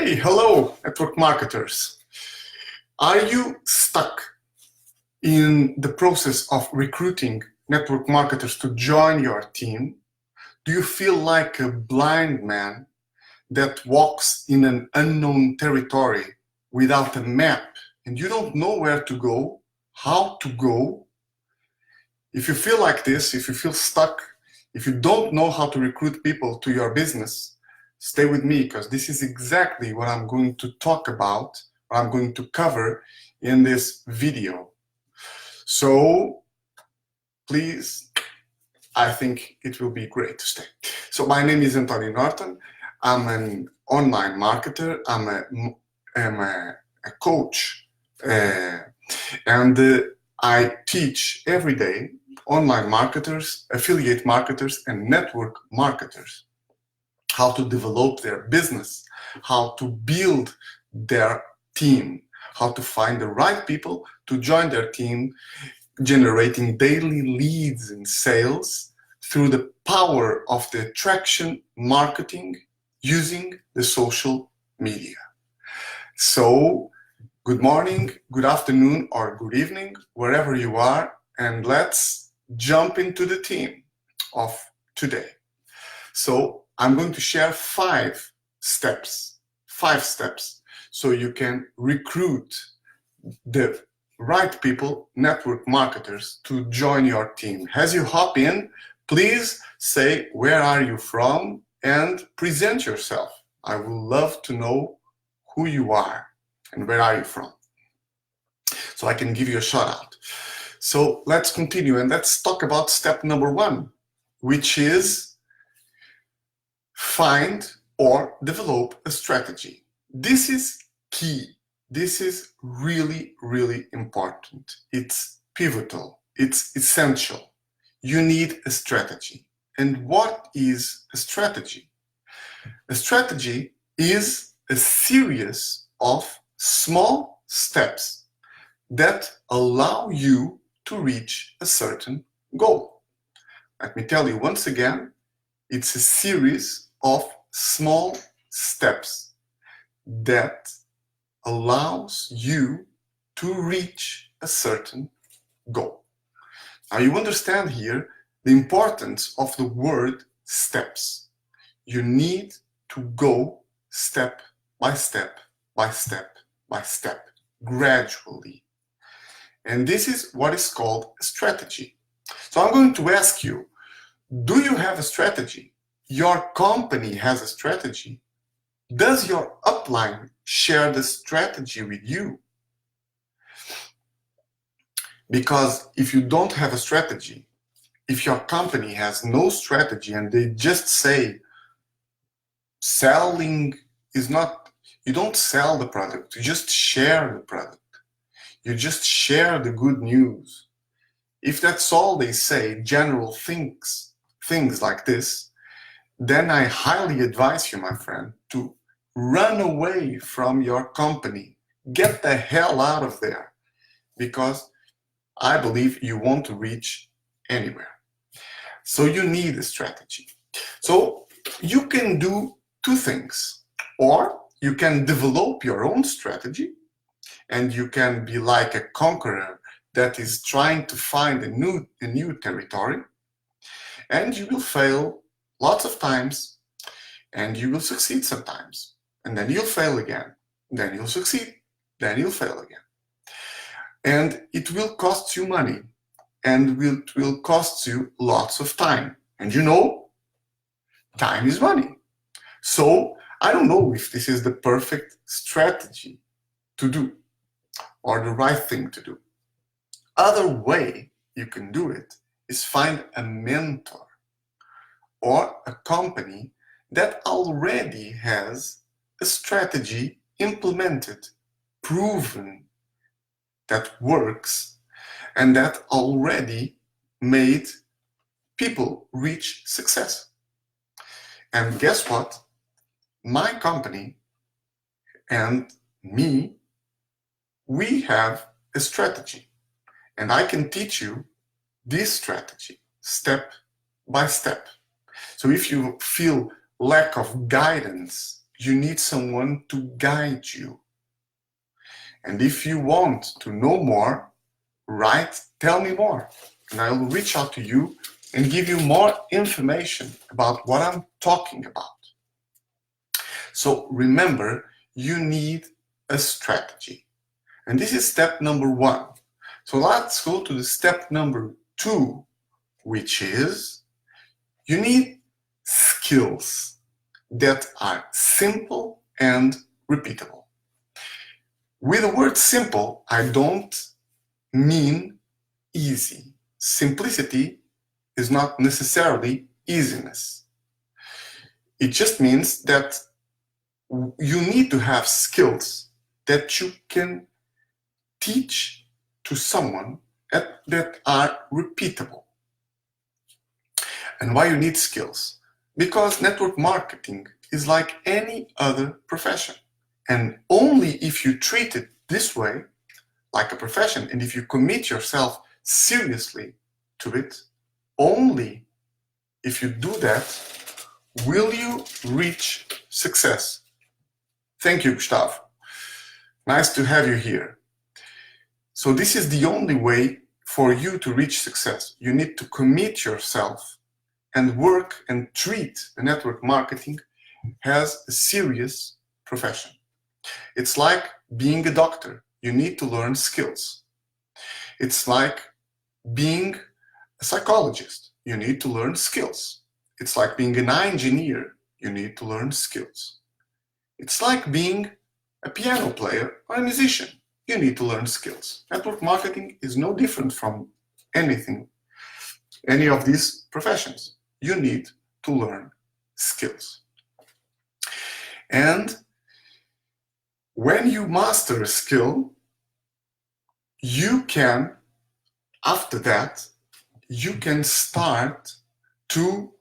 Hey, hello, network marketers. Are you stuck in the process of recruiting network marketers to join your team? Do you feel like a blind man that walks in an unknown territory without a map and you don't know where to go, how to go? If you feel like this, if you feel stuck, if you don't know how to recruit people to your business, stay with me because this is exactly what I'm going to talk about, what I'm going to cover in this video. So please, I think it will be great to stay. So my name is Antonio Norton. I'm an online marketer. I'm a coach, and I teach every day online marketers, affiliate marketers, and network marketers how to develop their business, how to build their team, how to find the right people to join their team, generating daily leads and sales through the power of the attraction marketing using the social media. So, good morning, good afternoon, or good evening, wherever you are, and let's jump into the theme of today. So, I'm going to share five steps, so you can recruit the right people, network marketers, to join your team. As you hop in, please say where are you from and present yourself. I would love to know who you are and where are you from, so I can give you a shout out. So let's continue and let's talk about step number one, which is find or develop a strategy. This is key. This is really, really important. It's pivotal. It's essential. You need a strategy. And what is a strategy? A strategy is a series of small steps that allow you to reach a certain goal. Let me tell you once again, it's a series of small steps that allows you to reach a certain goal. Now you understand here the importance of the word steps. You need to go step by step, by step, by step, gradually. And this is what is called a strategy. So I'm going to ask you, do you have a strategy? Your company has a strategy. Does your upline share the strategy with you? Because if you don't have a strategy, if your company has no strategy and they just say selling is not, you don't sell the product, you just share the product. You just share the good news. If that's all they say, general things like this, then I highly advise you, my friend, to run away from your company. Get the hell out of there, because I believe you won't reach anywhere. So you need a strategy. So you can do two things, or you can develop your own strategy and you can be like a conqueror that is trying to find a new territory, and you will fail lots of times, and you will succeed sometimes, and then you'll fail again, then you'll succeed, then you'll fail again. And it will cost you money, and it will cost you lots of time. And you know, time is money. So I don't know if this is the perfect strategy to do or the right thing to do. Other way you can do it is find a mentor or a company that already has a strategy implemented, proven, that works, and that already made people reach success. And guess what? My company and me, we have a strategy, and I can teach you this strategy step by step. So if you feel lack of guidance you need someone to guide you. And if you want to know more, write, tell me more, and I will reach out to you and give you more information about what I'm talking about. So remember, you need a strategy. And this is step number 1. So let's go to the step number 2, which is you need skills that are simple and repeatable. With the word simple, I don't mean easy. Simplicity is not necessarily easiness. It just means that you need to have skills that you can teach to someone that are repeatable. And why you need skills? Because network marketing is like any other profession. And only if you treat it this way, like a profession, and if you commit yourself seriously to it, only if you do that, will you reach success. Thank you, Gustav. Nice to have you here. So this is the only way for you to reach success. You need to commit yourself and work and treat the network marketing as a serious profession. It's like being a doctor. You need to learn skills. It's like being a psychologist. You need to learn skills. It's like being an engineer. You need to learn skills. It's like being a piano player or a musician. You need to learn skills. Network marketing is no different from any of these professions. You need to learn skills. And when you master a skill, you can, after that, you can start to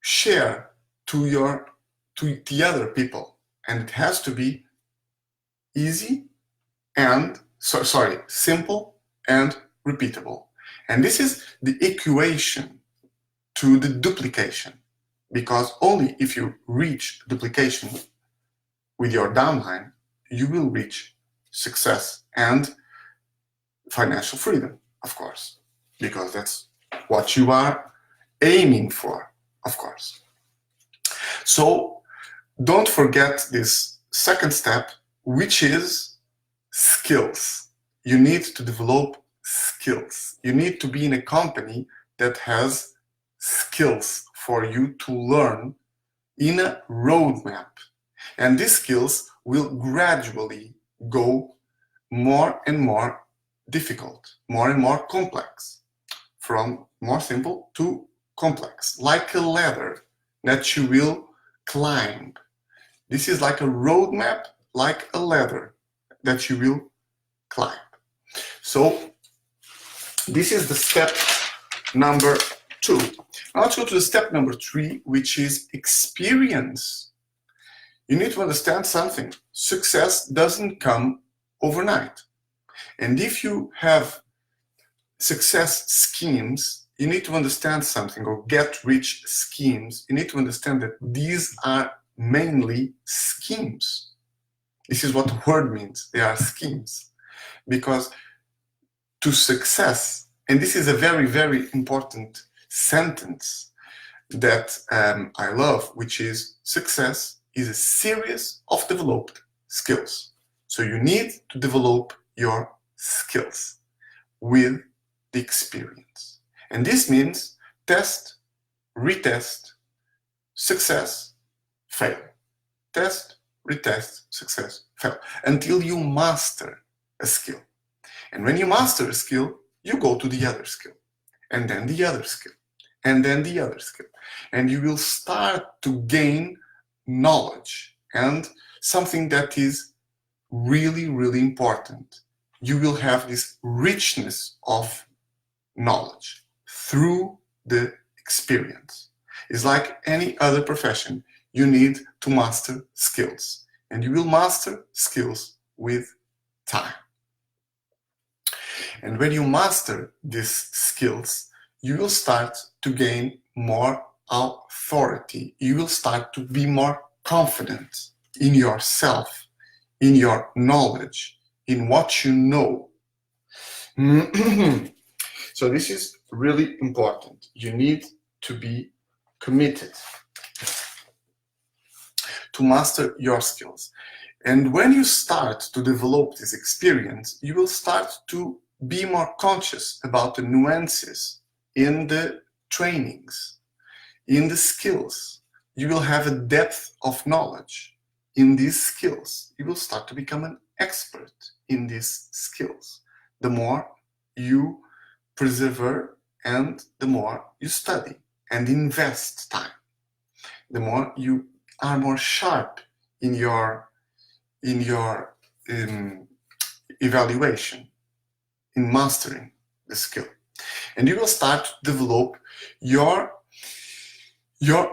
share to the other people. And it has to be easy and, simple and repeatable. And this is the equation to the duplication. Because only if you reach duplication with your downline, you will reach success and financial freedom, of course, because that's what you are aiming for, of course. So don't forget this second step, which is skills. You need to develop skills. You need to be in a company that has skills for you to learn in a roadmap. And these skills will gradually go more and more difficult, more and more complex, from more simple to complex, like a ladder that you will climb. This is like a roadmap, like a ladder that you will climb. So this is the step number 2. Now let's go to the step number 3, which is experience. You need to understand something. Success doesn't come overnight. And if you have success schemes, you need to understand something, or get rich schemes. You need to understand that these are mainly schemes. This is what the word means. They are schemes. Because to success, and this is a very, very important sentence that I love, which is success is a series of developed skills. So you need to develop your skills with the experience. And this means test, retest, success, fail. Test, retest, success, fail. Until you master a skill. And when you master a skill, you go to the other skill. And then the other skill. And then the other skill. And you will start to gain knowledge. And something that is really, really important. You will have this richness of knowledge through the experience. It's like any other profession. You need to master skills. And you will master skills with time. And when you master these skills, you will start to gain more authority. You will start to be more confident in yourself, in your knowledge, in what you know. So this is really important. You need to be committed to master your skills. And when you start to develop this experience, you will start to be more conscious about the nuances in the trainings, in the skills. You will have a depth of knowledge in these skills. You will start to become an expert in these skills. The more you persevere and the more you study and invest time, the more you are more sharp in your evaluation, in mastering the skill. And you will start to develop your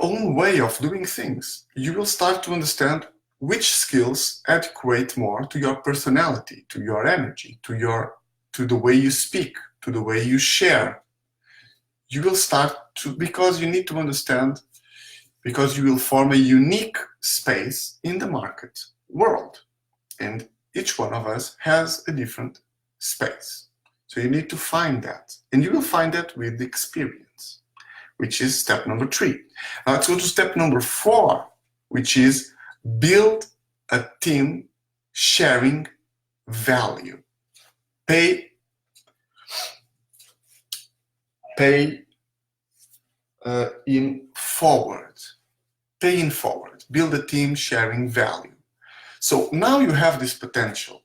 own way of doing things. You will start to understand which skills adequate more to your personality, to your energy, to the way you speak, to the way you share. You will start to, because you need to understand, because you will form a unique space in the market world. And each one of us has a different space. So you need to find that. And you will find that with experience, which is step number 3. Now let's go to step number 4, which is build a team sharing value. Pay in forward. Pay in forward. Build a team sharing value. So now you have this potential.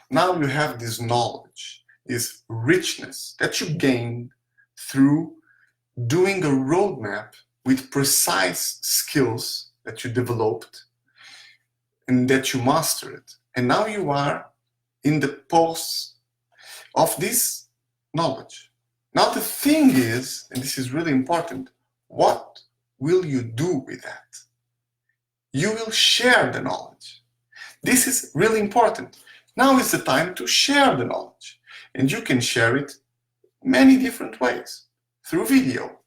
Now you have this knowledge, this richness that you gained through doing a roadmap with precise skills that you developed and that you mastered. And now you are in the pulse of this knowledge. Now the thing is, and this is really important, what will you do with that? You will share the knowledge. This is really important. Now is the time to share the knowledge. And you can share it many different ways. Through video.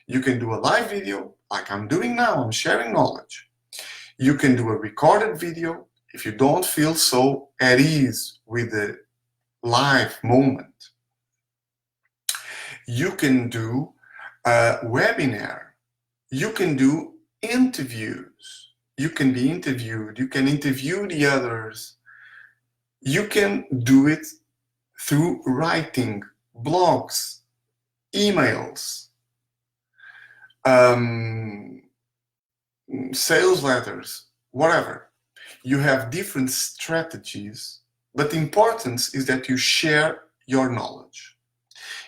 You can do a live video, like I'm doing now, I'm sharing knowledge. You can do a recorded video if you don't feel so at ease with the live moment. You can do a webinar. You can do interviews. You can be interviewed. You can interview the others. You can do it through writing, blogs, emails, sales letters, whatever. You have different strategies, but the importance is that you share your knowledge.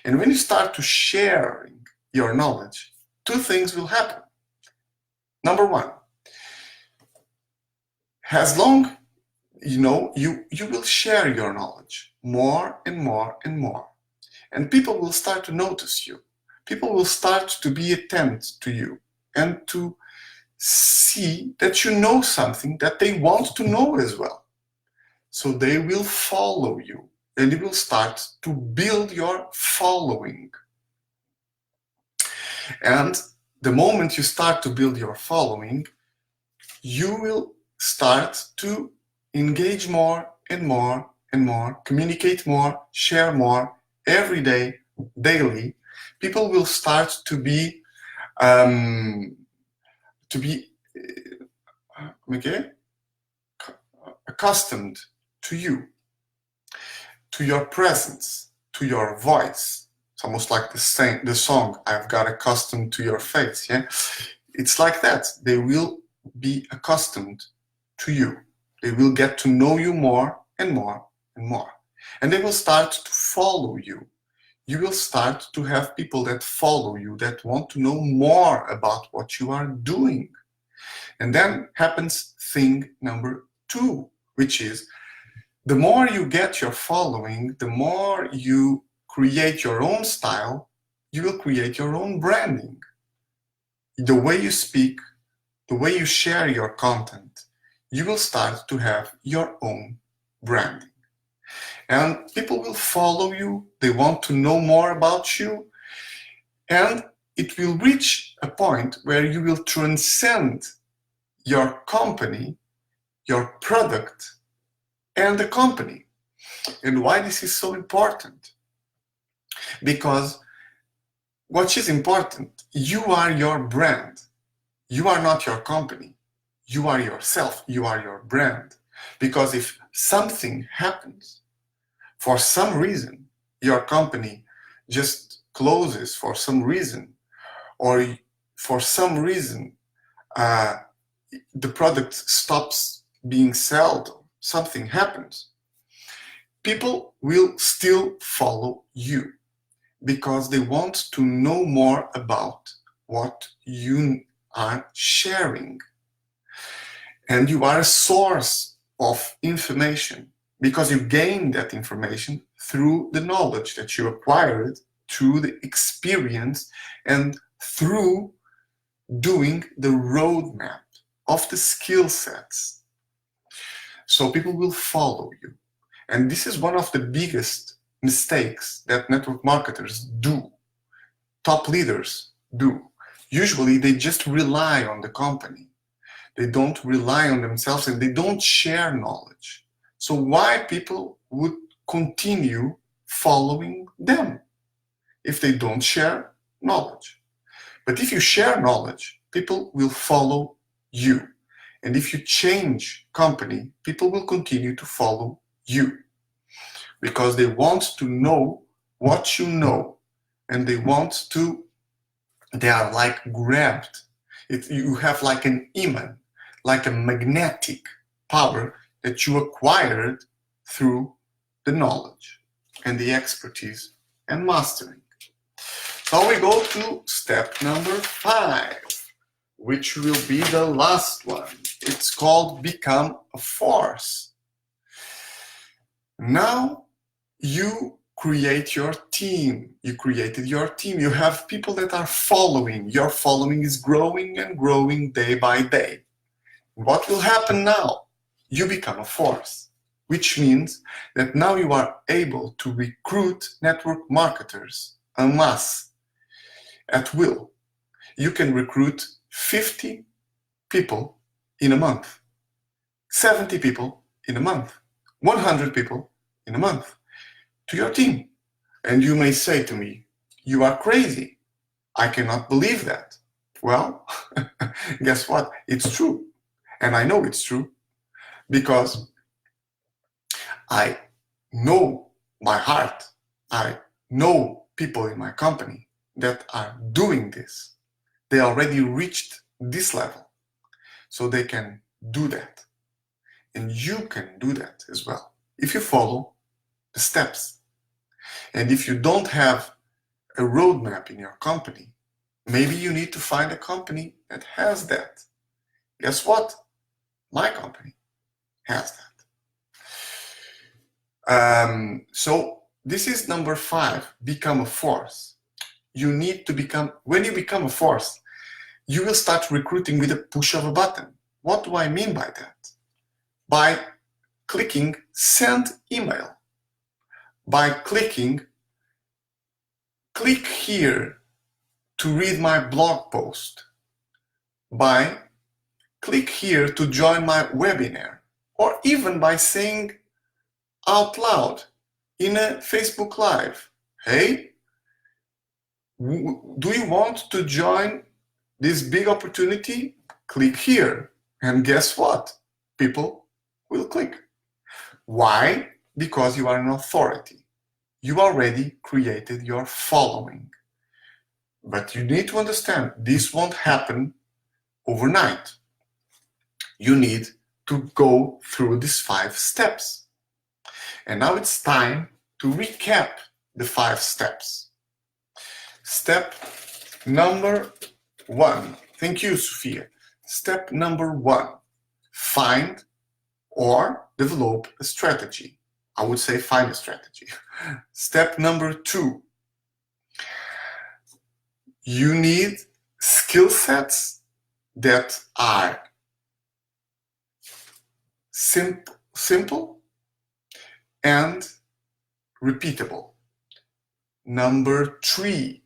And when you start to sharing your knowledge, 2 things will happen. Number 1, as long you will share your knowledge more and more and more. And people will start to notice you. People will start to be attentive to you and to see that you know something that they want to know as well. So they will follow you and you will start to build your following. And the moment you start to build your following, you will start to engage more and more and more, communicate more, share more every day, daily. People will start to be accustomed to you, to your presence, to your voice. It's almost like the song, I've got accustomed to your face. Yeah, it's like that. They will be accustomed to you. They will get to know you more and more and more. And they will start to follow you. You will start to have people that follow you, that want to know more about what you are doing. And then happens thing number 2, which is the more you get your following, the more you create your own style, you will create your own branding. The way you speak, the way you share your content, you will start to have your own branding. And people will follow you, they want to know more about you, and it will reach a point where you will transcend your company, your product, and the company. And why this is so important? Because what is important, you are your brand. You are not your company. You are yourself. You are your brand. Because if something happens, for some reason, your company just closes for some reason, or for some reason, the product stops being sold, something happens, people will still follow you because they want to know more about what you are sharing. And you are a source of information because you gain that information through the knowledge that you acquired, through the experience, and through doing the roadmap of the skill sets. So people will follow you. And this is one of the biggest mistakes that network marketers do, top leaders do. Usually they just rely on the company. They don't rely on themselves and they don't share knowledge. So why people would continue following them if they don't share knowledge? But if you share knowledge, people will follow you. And if you change company, people will continue to follow you because they want to know what you know, and they are like grabbed. You have like an iman, like a magnetic power that you acquired through the knowledge and the expertise and mastering. So we go to step number 5, which will be the last one. It's called become a force. Now you create your team. You created your team. You have people that are following. Your following is growing and growing day by day. What will happen now? You become a force, which means that now you are able to recruit network marketers en masse at will. You can recruit 50 people in a month, 70 people in a month, 100 people in a month to your team. And you may say to me, you are crazy. I cannot believe that. Well, guess what? It's true. And I know it's true because I know by heart, I know people in my company that are doing this. They already reached this level, so they can do that. And you can do that as well if you follow the steps. And if you don't have a roadmap in your company, maybe you need to find a company that has that. Guess what? My company has that. So this is number 5, become a force. You need to become, when you become a force, you will start recruiting with a push of a button. What do I mean by that? By clicking send email, by clicking click here to read my blog post, by click here to join my webinar, or even by saying out loud in a Facebook Live, hey, do you want to join this big opportunity? Click here. And guess what? People will click. Why? Because you are an authority. You already created your following. But you need to understand, this won't happen overnight. You need to go through these 5 steps. And now it's time to recap the 5 steps. Step number 1. Thank you, Sophia. Step number 1. Find or develop a strategy. I would say find a strategy. Step number 2. You need skill sets that are simple and repeatable. Number 3,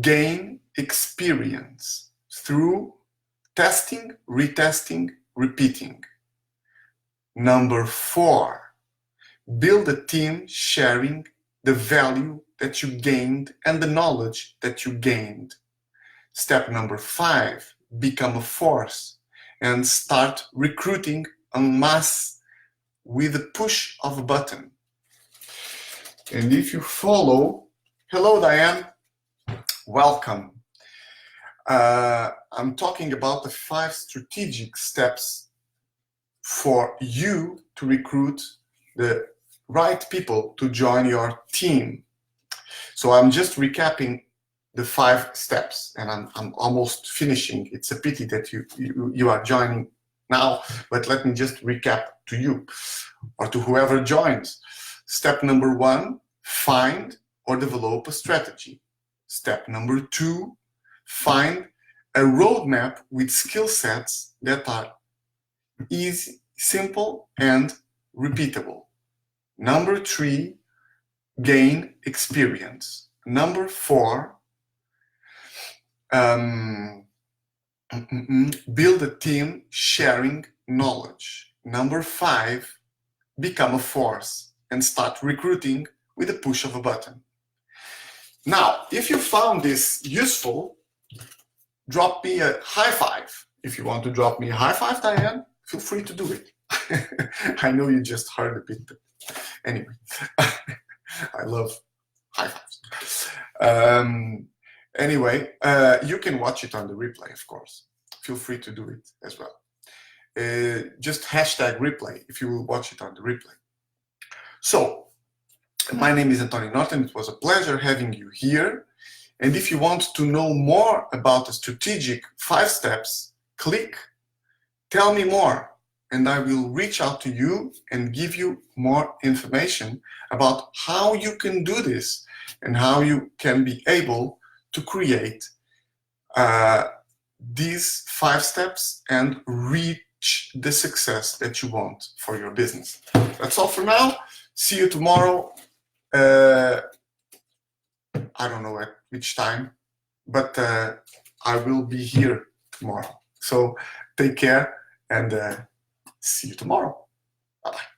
gain experience through testing, retesting, repeating. Number 4, build a team sharing the value that you gained and the knowledge that you gained. Step number 5, become a force and start recruiting en masse with the push of a button. And if you follow, hello Diane, welcome. I'm talking about the 5 strategic steps for you to recruit the right people to join your team. So I'm just recapping the 5 steps, and I'm almost finishing. It's a pity that you are joining now, but let me just recap to you or to whoever joins. Step number 1, find or develop a strategy. Step number 2, find a roadmap with skill sets that are easy, simple, and repeatable. Number 3, gain experience. Number 4, build a team sharing knowledge. Number 5, become a force and start recruiting with the push of a button. Now, if you found this useful, drop me a high five. If you want to drop me a high five, Diane, feel free to do it. I know you just heard a bit, but anyway, I love high fives. Anyway, you can watch it on the replay, of course. Feel free to do it as well. Just hashtag replay if you will watch it on the replay. So, my name is Antonio Norton. It was a pleasure having you here. And if you want to know more about the strategic 5 steps, click Tell Me More, and I will reach out to you and give you more information about how you can do this and how you can be able to create these 5 steps and reach the success that you want for your business. That's all for now. See you tomorrow. I don't know at which time, but I will be here tomorrow. So take care and see you tomorrow. Bye-bye.